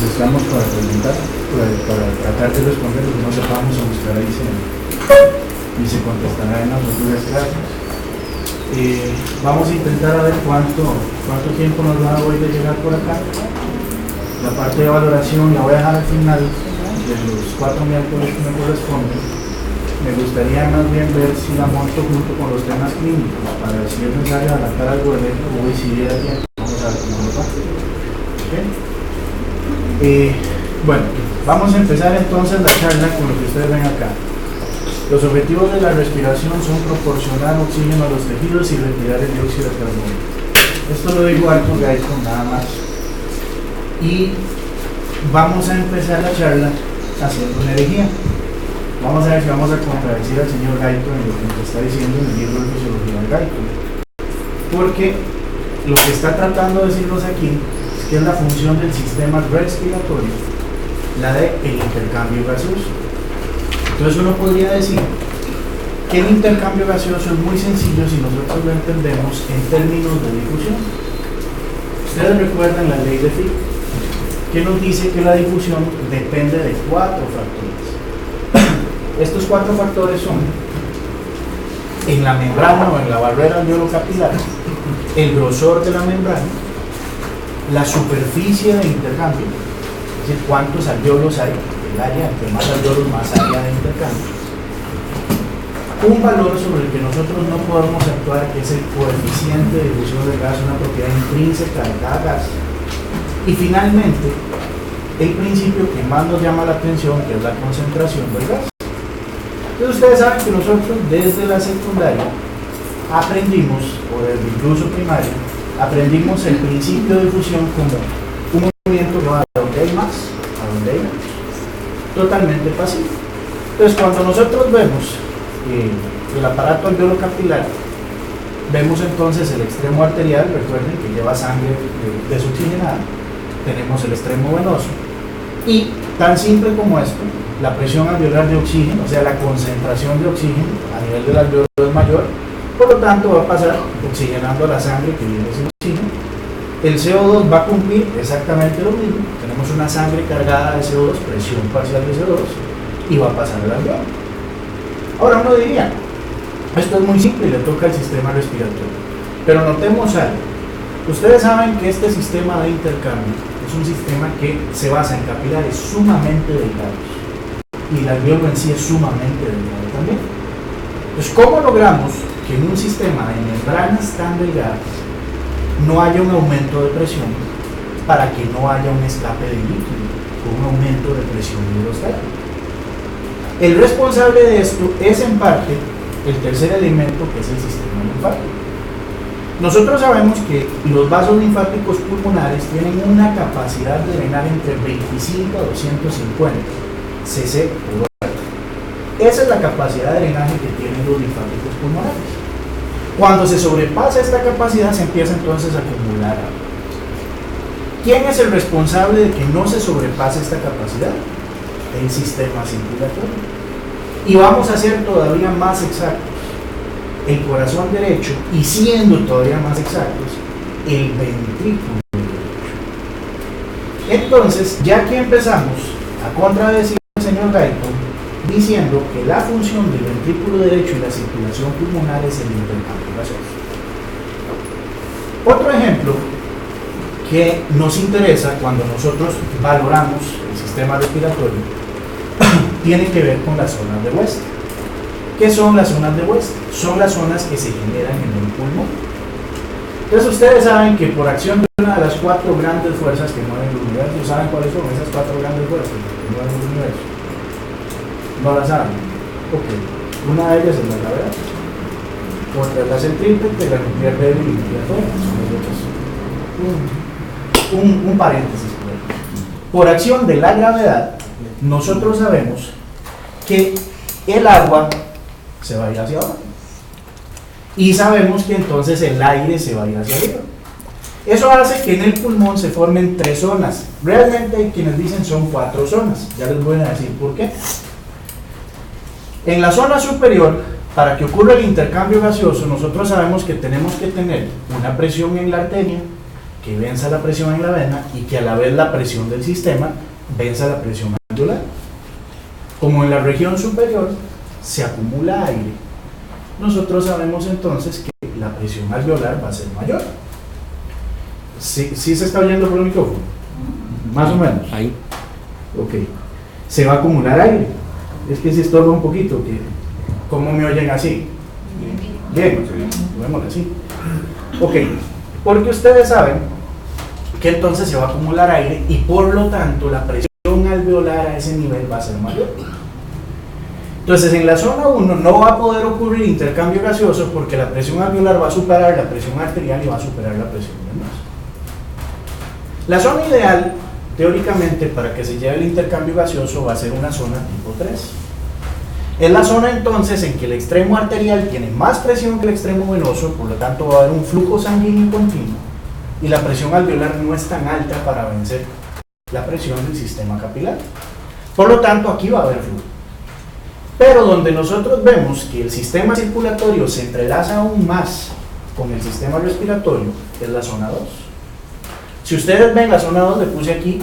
estamos para preguntar, para tratar de responder lo que no sepamos o buscar ahí y se contestará en las futuras clases. Vamos a intentar a ver cuánto tiempo nos da hoy de llegar por acá. La parte de valoración la voy a dejar al final de los 4 miércoles que me corresponden. Me gustaría más bien ver si la monto junto con los temas clínicos para ver si es necesario adelantar algo del evento o decidir a tiempo. Vamos a ver cómo nos va. ¿Okay? Bueno, vamos a empezar entonces la charla con lo que ustedes ven acá. Los objetivos de la respiración son proporcionar oxígeno a los tejidos y retirar el dióxido de carbono. Esto lo digo alto Guyton nada más. Y vamos a empezar la charla haciendo una herejía. Vamos a ver si vamos a contradecir al señor Guyton en lo que nos está diciendo en el libro de Fisiología de Guyton. Porque lo que está tratando de decirnos aquí es que es la función del sistema respiratorio, la de el intercambio gaseoso. Entonces uno podría decir que el intercambio gaseoso es muy sencillo si nosotros lo entendemos en términos de difusión. Ustedes recuerdan la ley de Fick, que nos dice que la difusión depende de 4 factores. Estos 4 factores son en la membrana o en la barrera alveolo-capilar, el grosor de la membrana, la superficie de intercambio, es decir, cuántos alveolos hay, el área, entre más alveolos, más área de intercambio. Un valor sobre el que nosotros no podemos actuar, que es el coeficiente de difusión del gas, una propiedad intrínseca de cada gas. Y finalmente, el principio que más nos llama la atención, que es la concentración del gas. Entonces ustedes saben que nosotros desde la secundaria aprendimos, o desde incluso primaria, aprendimos el principio de difusión como un movimiento que va de donde hay más a donde hay menos, totalmente pasivo. Entonces cuando nosotros vemos el aparato alveolo-capilar, vemos entonces el extremo arterial, recuerden que lleva sangre desoxigenada, tenemos el extremo venoso, y tan simple como esto, la presión alveolar de oxígeno, o sea la concentración de oxígeno a nivel del alveolo es mayor, por lo tanto va a pasar oxigenando la sangre que viene sin oxígeno. El CO2 va a cumplir exactamente lo mismo, tenemos una sangre cargada de CO2, presión parcial de CO2, y va a pasar el alveolo. Ahora uno diría, esto es muy simple y le toca al sistema respiratorio, pero notemos algo. Ustedes saben que este sistema de intercambio es un sistema que se basa en capilares sumamente delgados y el alveolo en sí es sumamente delgado también. Entonces, ¿cómo logramos que en un sistema de membranas tan delgadas no haya un aumento de presión para que no haya un escape de líquido o un aumento de presión hidrostática? El responsable de esto es en parte el tercer elemento, que es el sistema linfático. Nosotros sabemos que los vasos linfáticos pulmonares tienen una capacidad de drenar entre 25 a 250 cc por hora. Esa es la capacidad de drenaje que tienen los linfáticos pulmonares. Cuando se sobrepasa esta capacidad, se empieza entonces a acumular agua. ¿Quién es el responsable de que no se sobrepase esta capacidad? El sistema circulatorio. Y vamos a ser todavía más exactos. El corazón derecho, y siendo todavía más exactos, el ventrículo derecho. Entonces, ya aquí empezamos a contradecir al señor Guyton diciendo que la función del ventrículo derecho y la circulación pulmonar es el intercambio gaseoso. Otro ejemplo que nos interesa cuando nosotros valoramos el sistema respiratorio tiene que ver con las zonas de West. ¿Qué son las zonas de West? Son las zonas que se generan en el pulmón. Entonces ustedes saben que por acción de una de las 4 grandes fuerzas que mueven el universo, ¿saben cuáles son esas 4 grandes fuerzas que mueven el universo? ¿No las saben? Ok. Una de ellas es la gravedad, otra es la centrípeta, la nuclear débil y nuclear fuerte. Un paréntesis. Por acción de la gravedad, nosotros sabemos que el agua se va a ir hacia abajo y sabemos que entonces el aire se va a ir hacia arriba. Eso hace que en el pulmón se formen 3 zonas. Realmente hay quienes dicen son 4 zonas. Ya les voy a decir por qué. En la zona superior, para que ocurra el intercambio gaseoso, nosotros sabemos que tenemos que tener una presión en la arteria que venza la presión en la vena y que a la vez la presión del sistema venza la presión alveolar. Como en la región superior se acumula aire, nosotros sabemos entonces que la presión alveolar va a ser mayor. ¿Sí se está oyendo por el micrófono? Más o menos. Ahí. Ok. Se va a acumular aire. Es que se estorba un poquito. ¿Cómo me oyen así? Bien, veámoslo así. Ok. Porque ustedes saben que entonces se va a acumular aire y por lo tanto la presión alveolar a ese nivel va a ser mayor. Entonces en la zona 1 no va a poder ocurrir intercambio gaseoso porque la presión alveolar va a superar la presión arterial y va a superar la presión venosa. La zona ideal, teóricamente, para que se lleve el intercambio gaseoso va a ser una zona tipo 3. Es la zona entonces en que el extremo arterial tiene más presión que el extremo venoso, por lo tanto va a haber un flujo sanguíneo continuo y la presión alveolar no es tan alta para vencer la presión del sistema capilar. Por lo tanto, aquí va a haber flujo. Pero donde nosotros vemos que el sistema circulatorio se entrelaza aún más con el sistema respiratorio es la zona 2. Si ustedes ven la zona 2, le puse aquí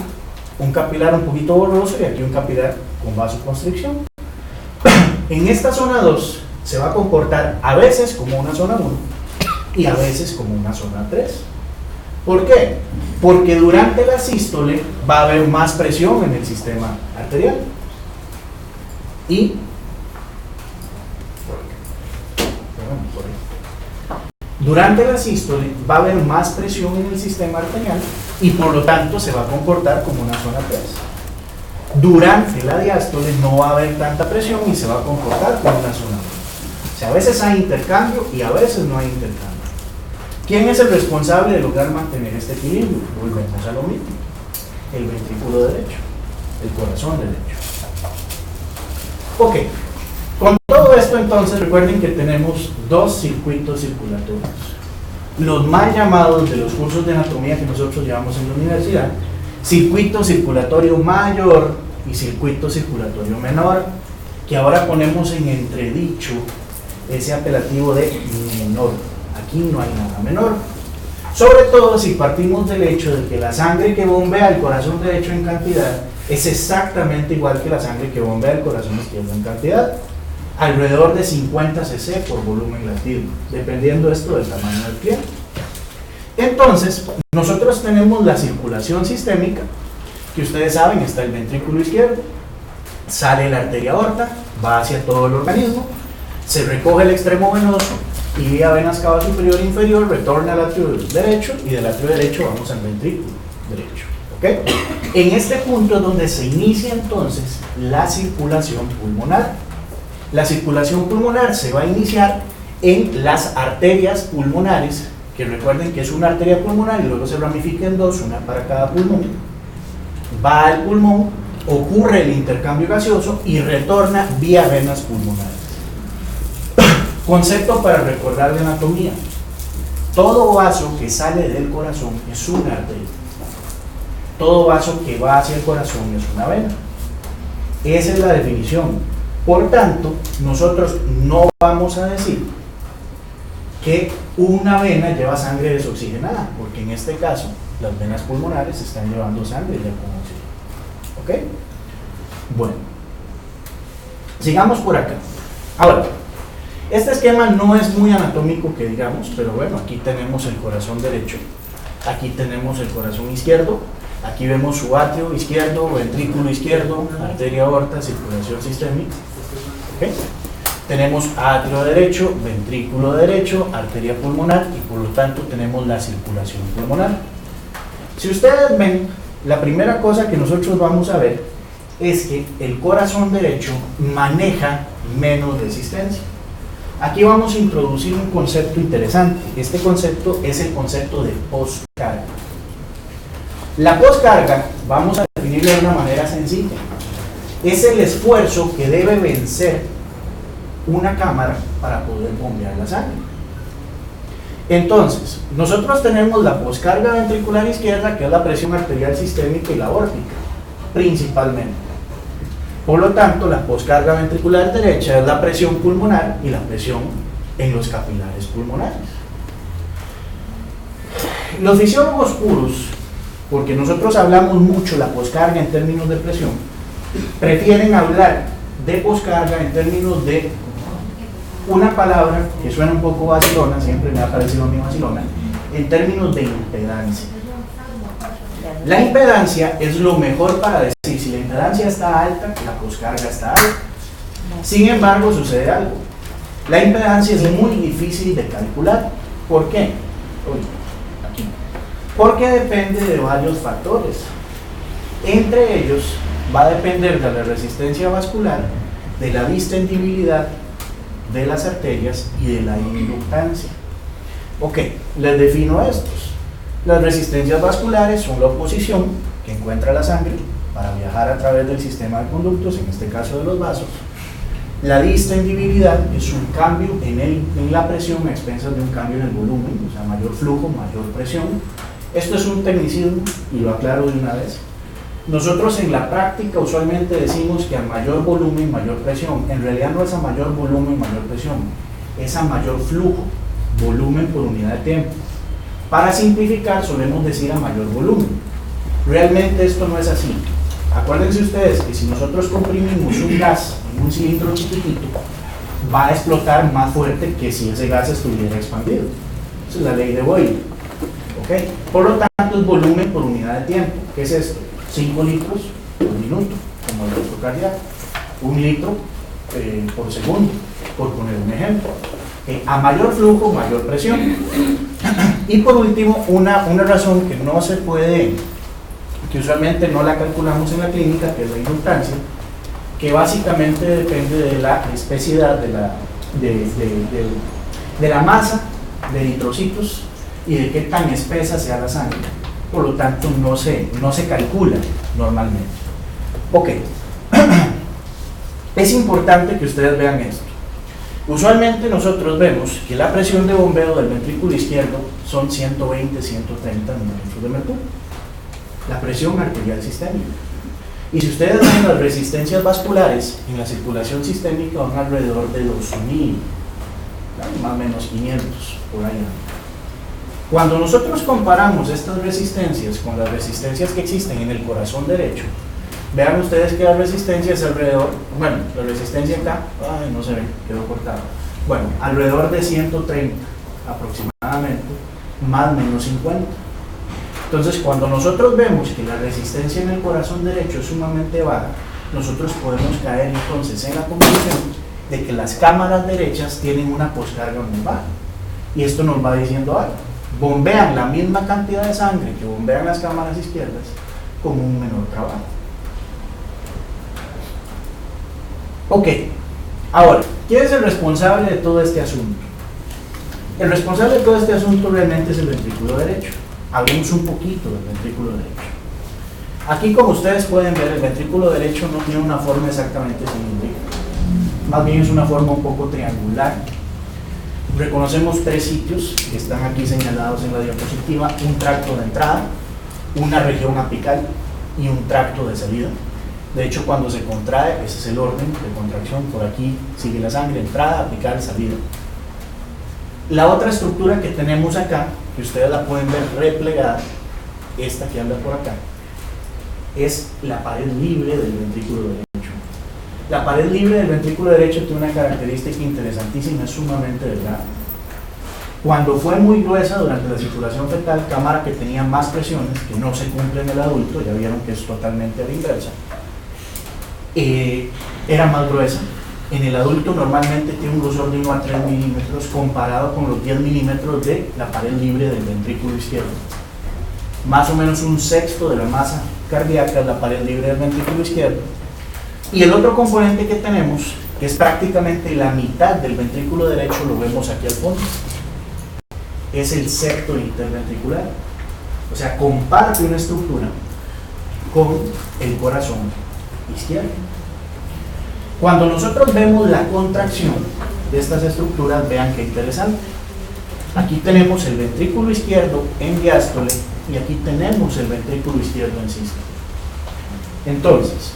un capilar un poquito borroso y aquí un capilar con vasoconstricción. En esta zona 2 se va a comportar a veces como una zona 1 y a veces como una zona 3. ¿Por qué? Porque durante la sístole va a haber más presión en el sistema arterial. Y durante la sístole va a haber más presión en el sistema arterial y por lo tanto se va a comportar como una zona 3. Durante la diástole no va a haber tanta presión y se va a comportar como una zona 1. O sea, a veces hay intercambio y a veces no hay intercambio. ¿Quién es el responsable de lograr mantener este equilibrio? Volvemos a lo mismo. El ventrículo derecho, el corazón derecho. Ok. Con todo esto entonces recuerden que tenemos dos circuitos circulatorios, los mal llamados de los cursos de anatomía que nosotros llevamos en la universidad, circuito circulatorio mayor y circuito circulatorio menor, que ahora ponemos en entredicho ese apelativo de menor. Aquí no hay nada menor, sobre todo si partimos del hecho de que la sangre que bombea el corazón derecho en cantidad es exactamente igual que la sangre que bombea el corazón izquierdo en cantidad, alrededor de 50 cc por volumen latido, dependiendo esto del tamaño del pie. Entonces, nosotros tenemos la circulación sistémica, que ustedes saben, está el ventrículo izquierdo, sale la arteria aorta, va hacia todo el organismo, se recoge el extremo venoso y vía venas cava superior e inferior retorna al atrio derecho y del atrio derecho vamos al ventrículo derecho. ¿Okay? En este punto es donde se inicia entonces la circulación pulmonar. La circulación pulmonar se va a iniciar en las arterias pulmonares, que recuerden que es una arteria pulmonar y luego se ramifica en dos, una para cada pulmón. Va al pulmón, ocurre el intercambio gaseoso y retorna vía venas pulmonares. Concepto para recordar de anatomía: todo vaso que sale del corazón es una arteria, todo vaso que va hacia el corazón es una vena. Esa es la definición. Por tanto, nosotros no vamos a decir que una vena lleva sangre desoxigenada, porque en este caso las venas pulmonares están llevando sangre ya con oxígeno. ¿Ok? Bueno, sigamos por acá. Ahora, este esquema no es muy anatómico que digamos, pero bueno, aquí tenemos el corazón derecho, aquí tenemos el corazón izquierdo, aquí vemos su atrio izquierdo, ventrículo izquierdo, arteria aorta, circulación sistémica. ¿Okay? Tenemos atrio derecho, ventrículo derecho, arteria pulmonar y por lo tanto tenemos la circulación pulmonar. Si ustedes ven, la primera cosa que nosotros vamos a ver es que el corazón derecho maneja menos resistencia. Aquí vamos a introducir un concepto interesante. Este concepto es el concepto de postcarga. La postcarga, vamos a definirlo de una manera sencilla, es el esfuerzo que debe vencer una cámara para poder bombear la sangre. Entonces, nosotros tenemos la poscarga ventricular izquierda, que es la presión arterial sistémica y la aórtica, principalmente. Por lo tanto, la poscarga ventricular derecha es la presión pulmonar y la presión en los capilares pulmonares. Los fisiólogos puros, porque nosotros hablamos mucho la poscarga en términos de presión, prefieren hablar de poscarga en términos de una palabra que suena un poco vacilona, siempre me ha parecido a mí vacilona, en términos de impedancia. La impedancia es lo mejor para decir si la impedancia está alta, la poscarga está alta. Sin embargo, sucede algo. La impedancia es muy difícil de calcular. ¿Por qué? Aquí. Porque depende de varios factores. Entre ellos va a depender de la resistencia vascular, de la distendibilidad de las arterias y de la inductancia. Ok, les defino estos. Las resistencias vasculares son la oposición que encuentra la sangre para viajar a través del sistema de conductos, en este caso de los vasos. La distendibilidad es un cambio en la presión a expensas de un cambio en el volumen, o sea, mayor flujo, mayor presión. Esto es un tecnicismo y lo aclaro de una vez. Nosotros en la práctica usualmente decimos que a mayor volumen, mayor presión. En realidad no es a mayor volumen, mayor presión, es a mayor flujo, volumen por unidad de tiempo. Para simplificar, solemos decir a mayor volumen. Realmente esto no es así. Acuérdense ustedes que si nosotros comprimimos un gas en un cilindro chiquitito, va a explotar más fuerte que si ese gas estuviera expandido. Esa es la ley de Boyle. ¿Okay? Por lo tanto, es volumen por unidad de tiempo. ¿Qué es esto? 5 litros por minuto, como el flujo cardíaco. 1 litro por segundo, por poner un ejemplo. A mayor flujo, mayor presión. Y por último, una razón que no se puede, que usualmente no la calculamos en la clínica, que es la inductancia, que básicamente depende de la espesidad de la masa de eritrocitos y de qué tan espesa sea la sangre. Por lo tanto, no se calcula normalmente. Ok. Es importante que ustedes vean esto. Usualmente nosotros vemos que la presión de bombeo del ventrículo izquierdo son 120, 130 milímetros de mercurio. La presión arterial sistémica. Y si ustedes ven las resistencias vasculares en la circulación sistémica van alrededor de 2000, más o menos 500 por allá. Cuando nosotros comparamos estas resistencias con las resistencias que existen en el corazón derecho, vean ustedes que la resistencia es alrededor, bueno, la resistencia acá, ay, no se ve, quedó cortado. Bueno, alrededor de 130 aproximadamente, más o menos 50. Entonces, cuando nosotros vemos que la resistencia en el corazón derecho es sumamente baja, nosotros podemos caer entonces en la conclusión de que las cámaras derechas tienen una poscarga muy baja. Y esto nos va diciendo algo. Bombean la misma cantidad de sangre que bombean las cámaras izquierdas con un menor trabajo. Ok, ahora, ¿quién es el responsable de todo este asunto? El responsable de todo este asunto realmente es el ventrículo derecho. Hablemos un poquito del ventrículo derecho. Aquí, como ustedes pueden ver, el ventrículo derecho no tiene una forma exactamente cilíndrica. Más bien es una forma un poco triangular. Reconocemos 3 sitios que están aquí señalados en la diapositiva: un tracto de entrada, una región apical y un tracto de salida. De hecho, cuando se contrae, ese es el orden de contracción. Por aquí sigue la sangre, entrada, apical, salida. La otra estructura que tenemos acá, que ustedes la pueden ver replegada, esta que anda por acá, es la pared libre del ventrículo derecho. La pared libre del ventrículo derecho tiene una característica interesantísima, es sumamente delgada. Cuando fue muy gruesa durante la circulación fetal, cámara que tenía más presiones, que no se cumple en el adulto, ya vieron que es totalmente a la inversa, era más gruesa. En el adulto normalmente tiene un grosor de 1 a 3 milímetros comparado con los 10 milímetros de la pared libre del ventrículo izquierdo. Más o menos un sexto de la masa cardíaca es la pared libre del ventrículo izquierdo. Y el otro componente que tenemos, que es prácticamente la mitad del ventrículo derecho, lo vemos aquí al fondo, es el septo interventricular. O sea, comparte una estructura con el corazón izquierdo. Cuando nosotros vemos la contracción de estas estructuras, vean qué interesante. Aquí tenemos el ventrículo izquierdo en diástole y aquí tenemos el ventrículo izquierdo en sístole. Entonces,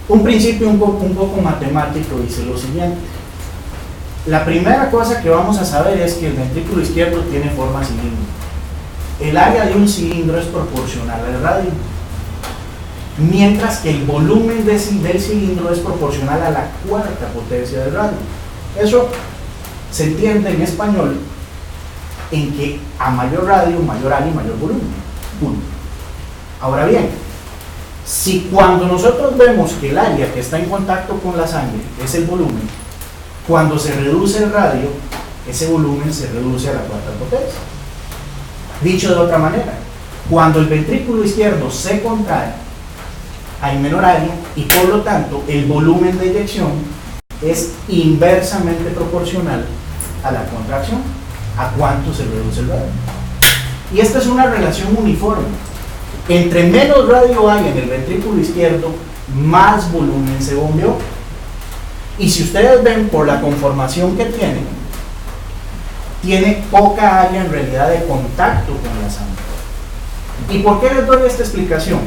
un principio un poco matemático dice lo siguiente: La primera cosa que vamos a saber es que el ventrículo izquierdo tiene forma cilíndrica. El área de un cilindro es proporcional al radio, mientras que el volumen del cilindro es proporcional a la cuarta potencia del radio. Eso se entiende en español en que a mayor radio, mayor área y mayor volumen. Punto. Ahora bien, si cuando nosotros vemos que el área que está en contacto con la sangre es el volumen, cuando se reduce el radio, ese volumen se reduce a la cuarta potencia. Dicho de otra manera, cuando el ventrículo izquierdo se contrae, hay menor área y por lo tanto el volumen de eyección es inversamente proporcional a la contracción, a cuánto se reduce el radio. Y esta es una relación uniforme. Entre menos radio hay en el ventrículo izquierdo, más volumen se bombeó. Y si ustedes ven por la conformación que tiene poca área en realidad de contacto con la sangre. ¿Y por qué les doy esta explicación?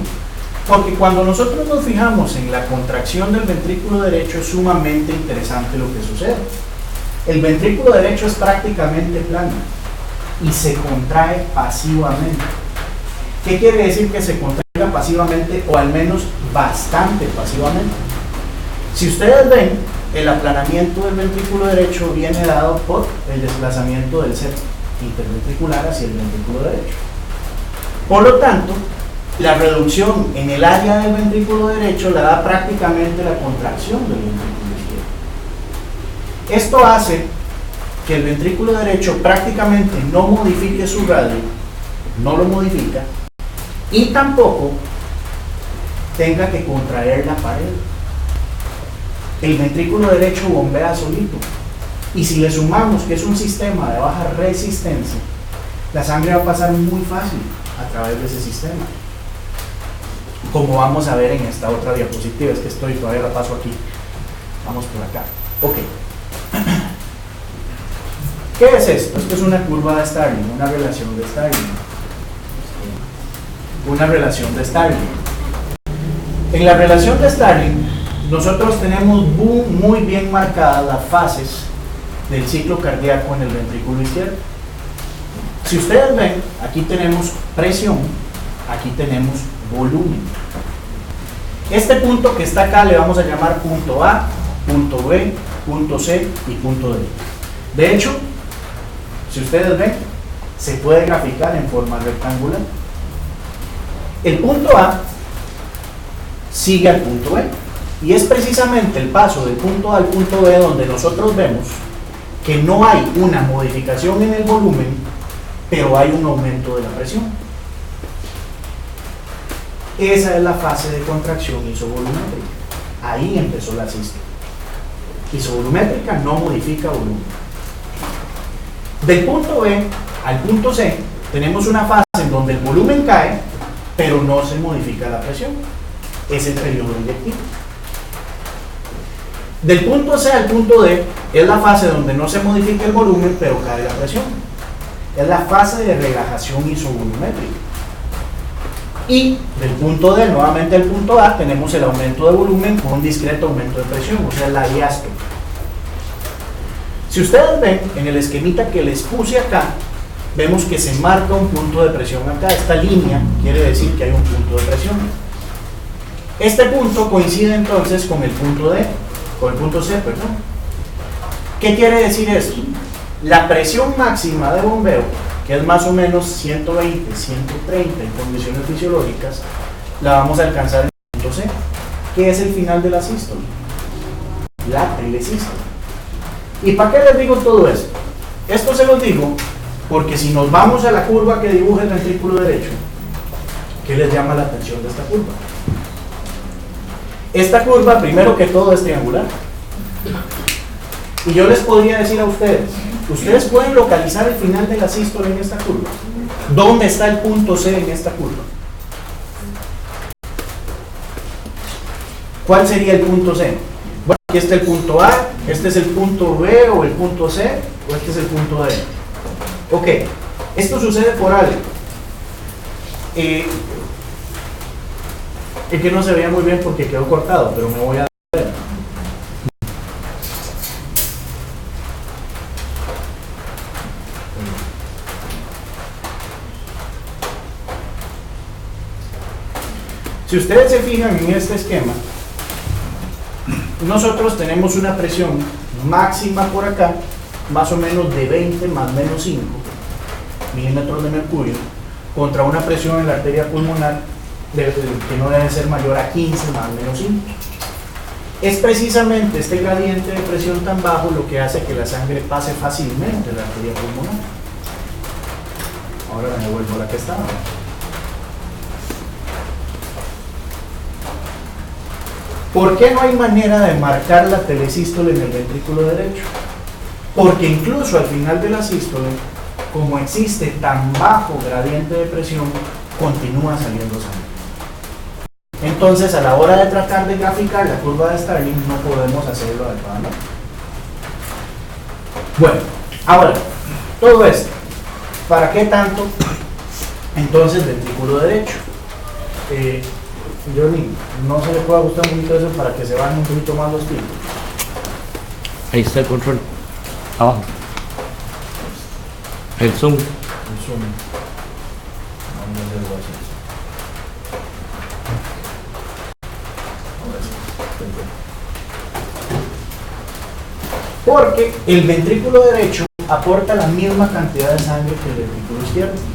Porque cuando nosotros nos fijamos en la contracción del ventrículo derecho es sumamente interesante lo que sucede. El ventrículo derecho es prácticamente plano y se contrae pasivamente. ¿Qué quiere decir que se contraiga pasivamente o al menos bastante pasivamente? Si ustedes ven, el aplanamiento del ventrículo derecho viene dado por el desplazamiento del septo interventricular hacia el ventrículo derecho. Por lo tanto, la reducción en el área del ventrículo derecho la da prácticamente la contracción del ventrículo izquierdo. Esto hace que el ventrículo derecho prácticamente no modifique su radio, no lo modifica, y tampoco tenga que contraer la pared. El ventrículo derecho bombea solito, y si le sumamos que es un sistema de baja resistencia, la sangre va a pasar muy fácil a través de ese sistema, como vamos a ver en esta otra diapositiva. Es que todavía la paso aquí, vamos por acá. Ok, ¿qué es esto? Esto es una curva de Starling, una relación de Starling. Una relación de Starling. En la relación de Starling, nosotros tenemos muy bien marcadas las fases del ciclo cardíaco en el ventrículo izquierdo. Si ustedes ven, aquí tenemos presión, aquí tenemos volumen. Este punto que está acá le vamos a llamar punto A, punto B, punto C y punto D. De hecho, si ustedes ven, se puede graficar en forma rectangular. El punto A sigue al punto B. Y es precisamente el paso del punto A al punto B donde nosotros vemos que no hay una modificación en el volumen, pero hay un aumento de la presión. Esa es la fase de contracción isovolumétrica. Ahí empezó la sístole. Isovolumétrica no modifica volumen. Del punto B al punto C tenemos una fase en donde el volumen cae, pero no se modifica la presión. Es el periodo inyectivo. Del punto C al punto D es la fase donde no se modifica el volumen, pero cae la presión. Es la fase de relajación isovolumétrica. Y del punto D nuevamente al punto A tenemos el aumento de volumen con un discreto aumento de presión, o sea, la diástole. Si ustedes ven en el esquemita que les puse acá, vemos que se marca un punto de presión acá. Esta línea quiere decir que hay un punto de presión. Este punto coincide entonces con el punto D, con el punto C, perdón. ¿Qué quiere decir esto? La presión máxima de bombeo, que es más o menos 120, 130 en condiciones fisiológicas, la vamos a alcanzar en el punto C, que es el final de la sístole, la telesístole. ¿Y para qué les digo todo esto? Esto se los digo porque si nos vamos a la curva que dibuja el ventrículo derecho, ¿qué les llama la atención de esta curva? Esta curva, primero que todo, es triangular. Y yo les podría decir a ustedes, ustedes pueden localizar el final de la sístole en esta curva. ¿Dónde está el punto C en esta curva? ¿Cuál sería el punto C? Bueno, aquí está el punto A, este es el punto B o el punto C, o este es el punto D. Ok, esto sucede por algo. Es que no se veía muy bien porque quedó cortado, pero me voy a ver. Si ustedes se fijan en este esquema, nosotros tenemos una presión máxima por acá, más o menos de 20 más menos 5 milímetros de mercurio, contra una presión en la arteria pulmonar que no debe ser mayor a 15 más menos 5. Es precisamente este gradiente de presión tan bajo lo que hace que la sangre pase fácilmente la arteria pulmonar. Ahora me vuelvo a la que estaba. ¿Por qué no hay manera de marcar la telesístole en el ventrículo derecho? Porque incluso al final de la sístole, como existe tan bajo gradiente de presión, continúa saliendo sangre. Entonces, a la hora de tratar de graficar la curva de Starling, no podemos hacerlo adecuadamente. Bueno, ahora, todo esto, ¿para qué tanto? Entonces, ventrículo derecho. Johnny, ¿no se le puede ajustar un poquito eso para que se bajen un poquito más los picos? Ahí está el control. Abajo. El zoom. El zoom. Vamos a hacerlo así. Porque el ventrículo derecho aporta la misma cantidad de sangre que el ventrículo izquierdo.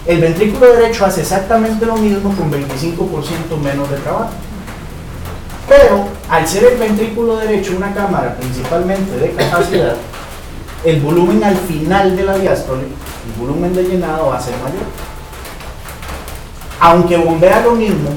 El ventrículo derecho hace exactamente lo mismo con 25% menos de trabajo. Pero al ser el ventrículo derecho una cámara principalmente de capacidad, el volumen al final de la diástole, el volumen de llenado va a ser mayor. Aunque bombea lo mismo,